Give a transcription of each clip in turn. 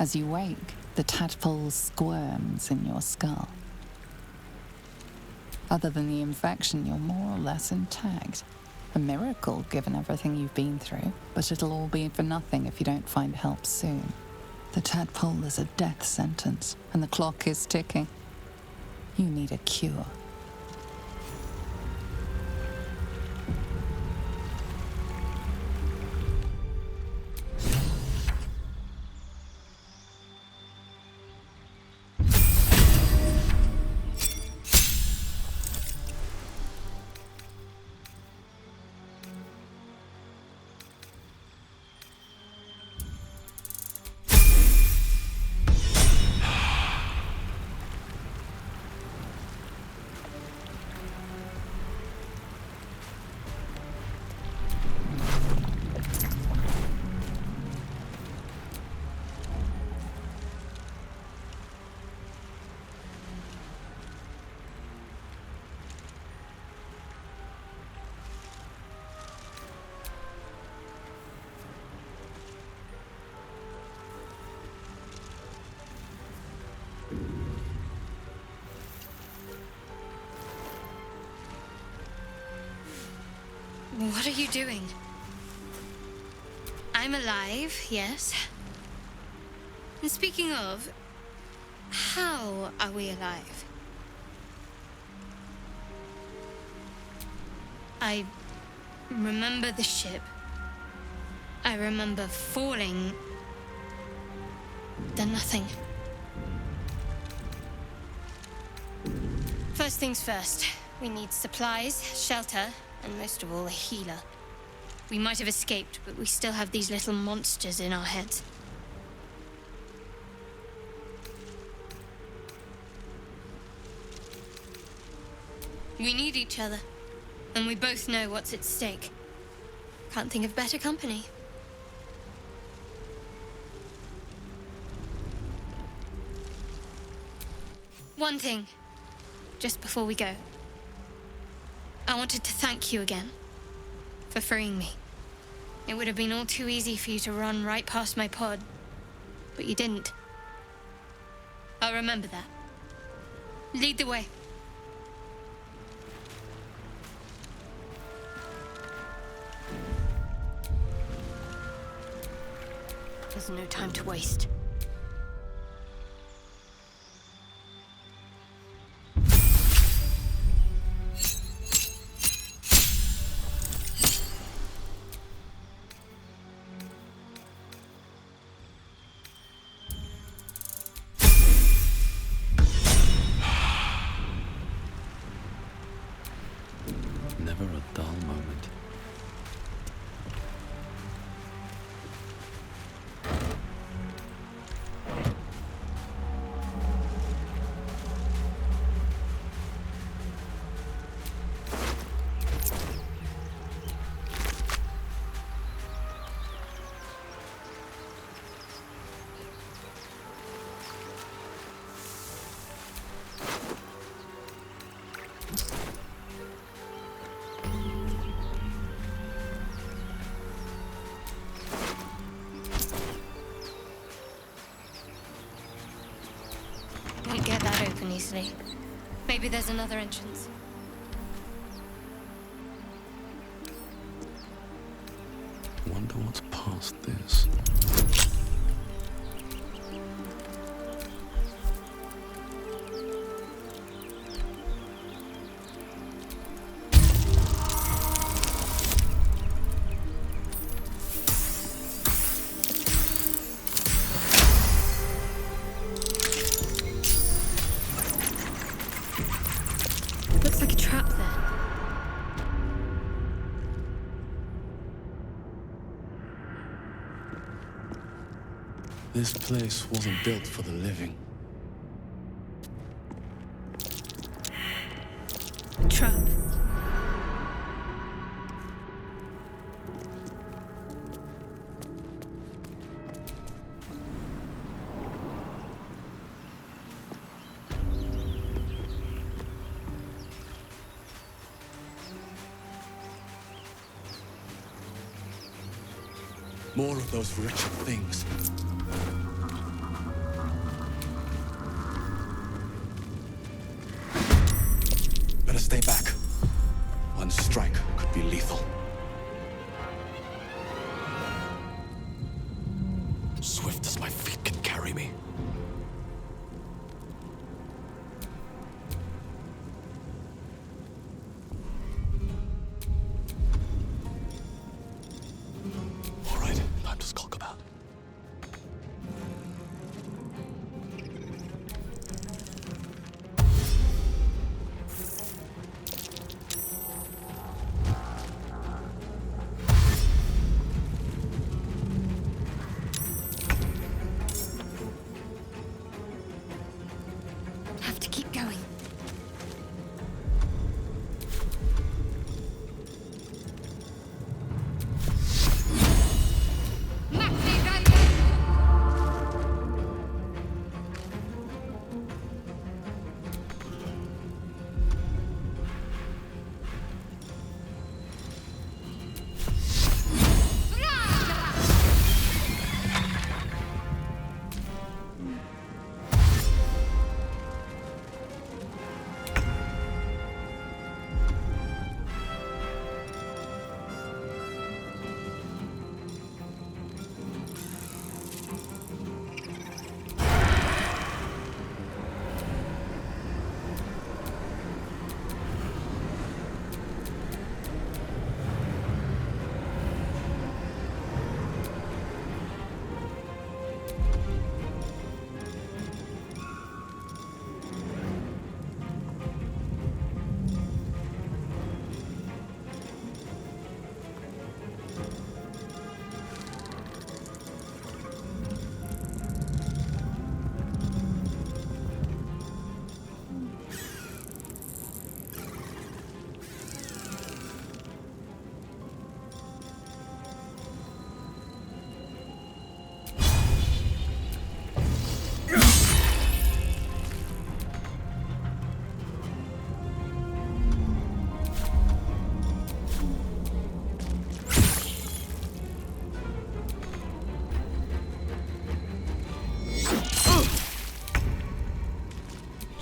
As you wake, the tadpole squirms in your skull. Other than the infection, you're more or less intact. A miracle, given everything you've been through, but it'll all be for nothing if you don't find help soon. The tadpole is a death sentence, and the clock is ticking. You need a cure. What are you doing? I'm alive, yes. And speaking of, how are we alive? I remember the ship. I remember falling. Then nothing. First things first. We need supplies, shelter, and most of all, a healer. We might have escaped, but we still have these little monsters in our heads. We need each other, and we both know what's at stake. Can't think of better company. One thing, just before we go. I wanted to thank you again for freeing me. It would have been all too easy for you to run right past my pod, but you didn't. I'll remember that. Lead the way. There's no time to waste. Never a dull moment. Won't get that open easily. Maybe there's another entrance. Wonder what's past this. Looks like a trap there. This place wasn't built for the living. Trap. More of those wretched things. light as my feet can carry me. All right, time to skulk about. Have to keep going.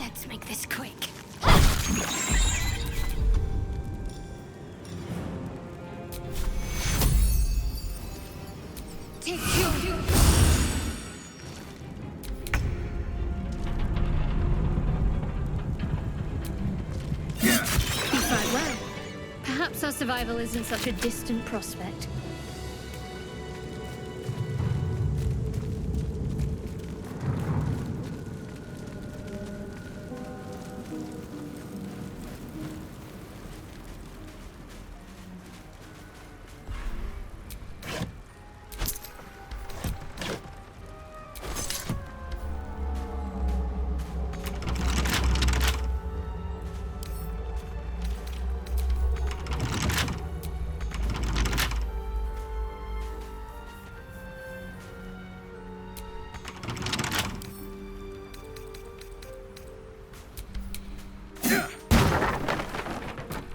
Let's make this quick. Take you. You fight well. Perhaps our survival isn't such a distant prospect.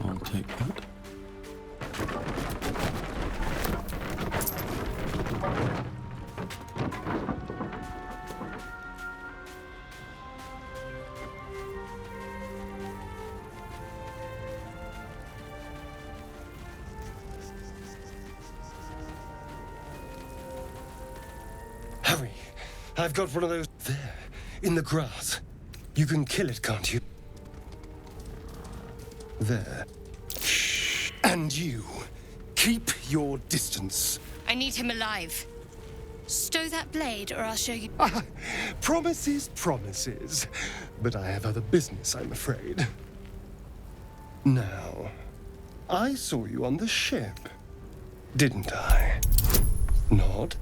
I'll take that. Hurry! I've got one of those there, in the grass. You can kill it, can't you? There. Shh. And you, keep your distance. I need him alive. Stow that blade, or I'll show you. Promises, promises. But I have other business, I'm afraid. Now, I saw you on the ship, didn't I? Nod?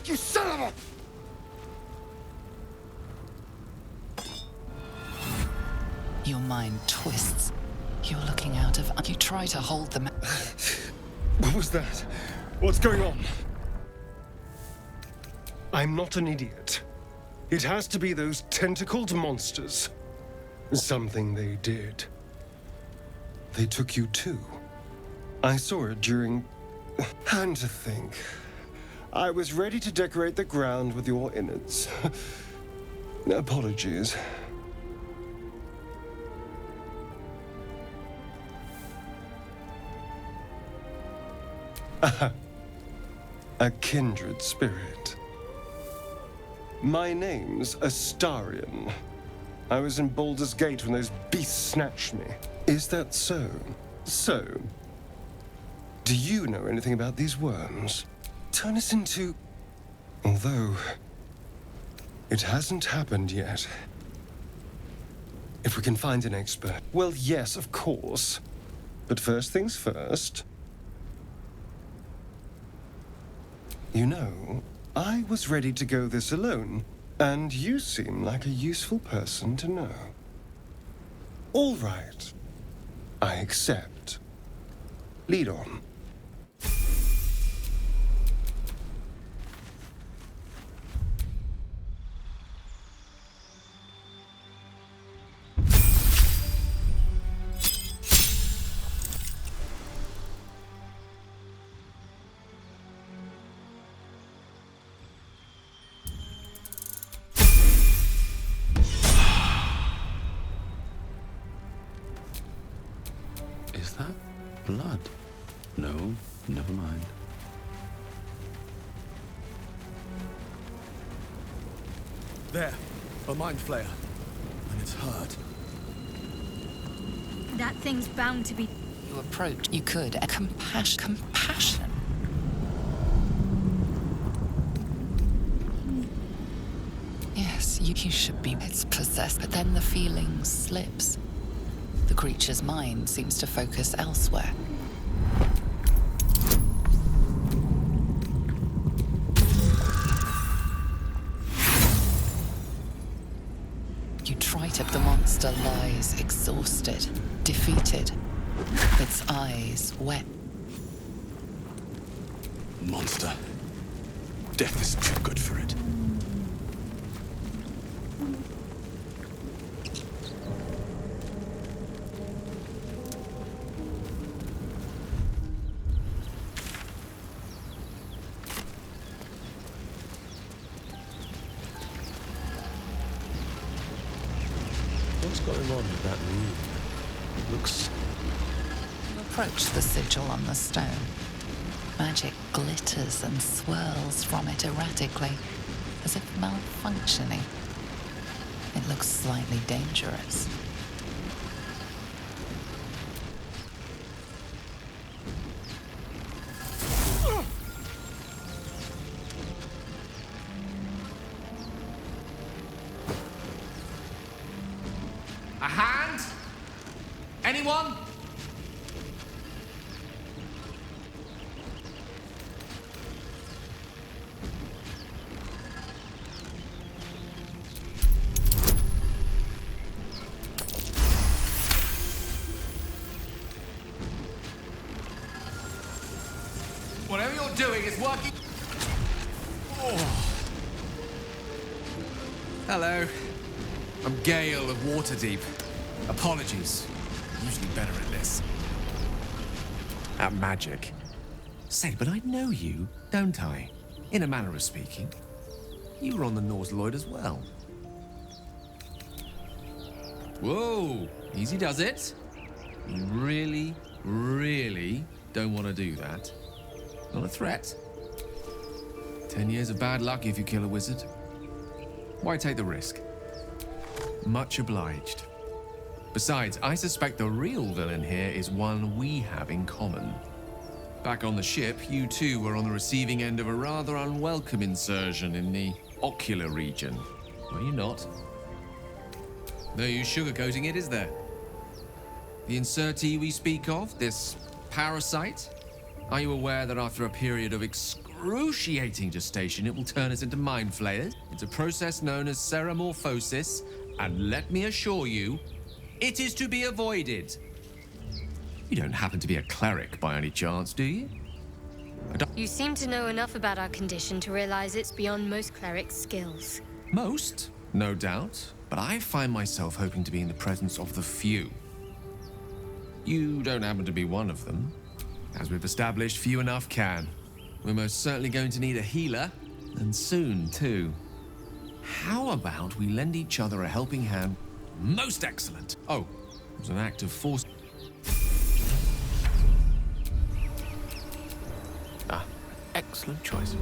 You son of a... Your mind twists. You're looking out of... You try to hold them. What was that? What's going on? I'm not an idiot. It has to be those tentacled monsters. Something they did. They took you too. I saw it during... And to think... I was ready to decorate the ground with your innards. Apologies. A kindred spirit. My name's Astarion. I was in Baldur's Gate when those beasts snatched me. Is that so? So, do you know anything about these worms? Turn us into... Although, it hasn't happened yet. If we can find an expert. Well, yes, of course. But first things first. You know, I was ready to go this alone, and you seem like a useful person to know. All right. I accept. Lead on. Is that blood? No, never mind. There, a mind flayer. And it's hurt. That thing's bound to be... You approach, you could. Compassion. Yes, you should be. It's possessed, but then the feeling slips. The creature's mind seems to focus elsewhere. You try to... The monster lies exhausted, defeated, its eyes wet. Monster. Death is too good for it. What's going on with that room? It looks... You approach the sigil on the stone. Magic glitters and swirls from it erratically, as if malfunctioning. It looks slightly dangerous. A hand? Anyone? Whatever you're doing is working. Oh. Hello. I'm Gale of Waterdeep. Apologies. Usually better at this. At magic. Say, but I know you, don't I? In a manner of speaking. You were on the Norse Lloyd as well. Whoa, easy does it. You really, really don't want to do that. Not a threat. 10 years of bad luck if you kill a wizard. Why take the risk? Much obliged. Besides, I suspect the real villain here is one we have in common. Back on the ship, you too were on the receiving end of a rather unwelcome insertion in the ocular region. Were you not? No use sugarcoating it, is there? The insertee we speak of, this parasite, are you aware that after a period of excruciating gestation, it will turn us into mind flayers? It's a process known as ceramorphosis, and let me assure you, it is to be avoided. You don't happen to be a cleric by any chance, do you? You seem to know enough about our condition to realize it's beyond most clerics' skills. Most, no doubt, but I find myself hoping to be in the presence of the few. You don't happen to be one of them. As we've established, few enough can. We're most certainly going to need a healer, and soon, too. How about we lend each other a helping hand? Most excellent. Oh, it was an act of force. Excellent choice.